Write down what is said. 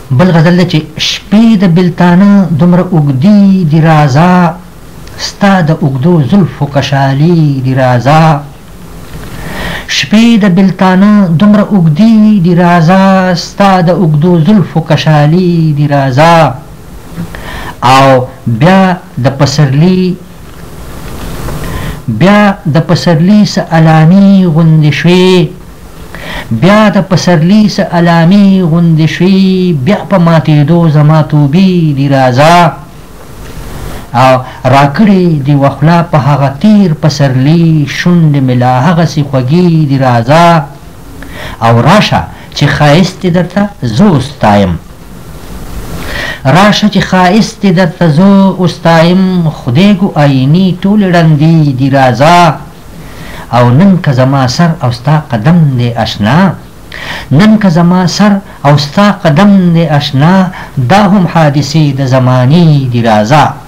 بل غزل دی چې شپې د بلتانه دومره اوږدي دي رازه ستا د اوږدو زلفو کشالي دي رازه شپې د بلتانه دومره اوږدي دي رازه ستا د اوږدو زلفو کشالي دي رازه او بیا د پسرلي څه علامې غوندې شوې بیا د پسرلي څه علامې غوندې شوې بیا په ماتېدو زما توبې دي رازه او راکړې دي وخلا په هغه تیر پسرلي شونډې مې لا هغسې خوږې دي رازه او راشه چې ښایست دې درته زه وستایم راشه چې ښایست دې درته زه وستایم خدایږو آینې ټولې ړندې دي رازه او نن که زما سر او ستا قدم دی اشنا نن که زما سر او ستا قدم دی اشنا دا هم حادثې د زمانې دي رازه